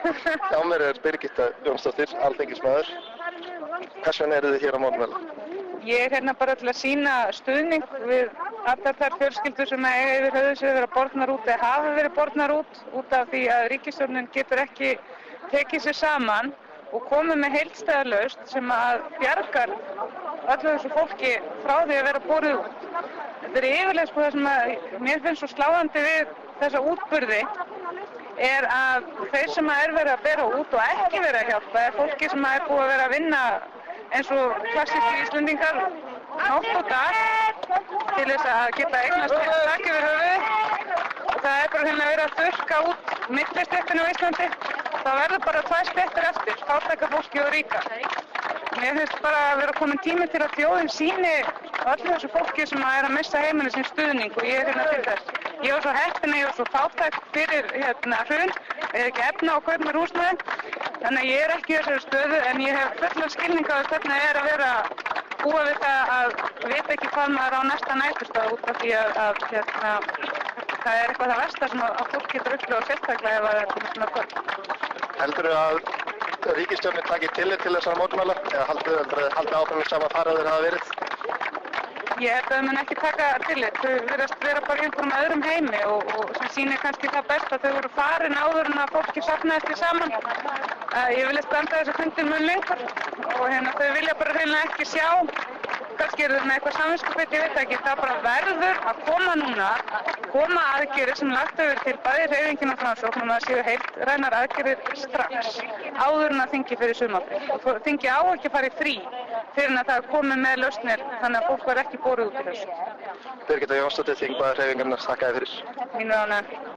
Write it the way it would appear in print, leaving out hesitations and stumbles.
Hjá mér Birgitta Jónsdóttir, alþingismaður. Hvers vegna eruð þið hér á mótmæli? Ég er hérna bara til að sýna stuðning við allar þær fjölskyldur sem eiga yfir höfði sér vera bornar út eða hafa verið bornar út af því að ríkisstjórnin getur ekki tekið sér saman og komið með heildstæða lausn sem að bjargar öllu þessu fólki frá því að vera borið út. Þetta er yfirleitt það sem að mér finnst svo sláandi við þessa útburði er að þeir sem er verið að bera út og ekki verið að hjálpa er fólki sem er búið að vera að vinna eins og klassíski Íslendingar nótt og dag til þess að geta eignast þak yfir höfuðið og það er bara hérna verið að þurrka út millistéttina á Íslandi. Það verður bara tvær stéttir eftir, fátæka fólki og ríka. Mér finnst bara að vera komin tími til að þjóðin sýni öllu þessu fólki sem er að missa heimili sín stuðning og ég er hérna til þess. Ég var svo heppin að ég var svo fátæk fyrir hrun, ég hef ekki efni á að kaupa mér húsnæði, þannig að ég er ekki í þessari stöðu en ég hef fullan skilning á hvernig það er að vera búa við það að vita ekki hvað maður á næsta næturstað út af því að það er eitthvað það versta sem að fólk getur upplifað sérstaklega ef það er komið svona kvöld. Heldurðu að ríkisstjórnin taki tillit til þessara mótmæla eða haldið áfram í sama fara þeir hafa verið? Ég held að þau mun ekki taka tillit. Þau virðast vera bara í einhverjum öðrum heimi og sem sýnir kannski það best að þau voru farin áður en að fólki safnaðist því saman. Ég vilja standa þessu fundir mun lengur og þau vilja bara hreinlega ekki sjá. Kannski eru þau með eitthvað samviskubit, ég veit ekki. Það bara verður að koma núna, koma aðgerðir sem lagt hefur til bæði hreyfingin og Framsókn að séu heildrænar aðgerðir strax áður en að þingi fyrir sumarfrí. Þingi á ekki að fara í frí fyrir en að það er komið með lausnir þannig að fólk var ekki borið út í þessu. Birgitta Jónsdóttir, þingmaður hreyfingarinnar, þakka þér fyrir. Mín er ánægð.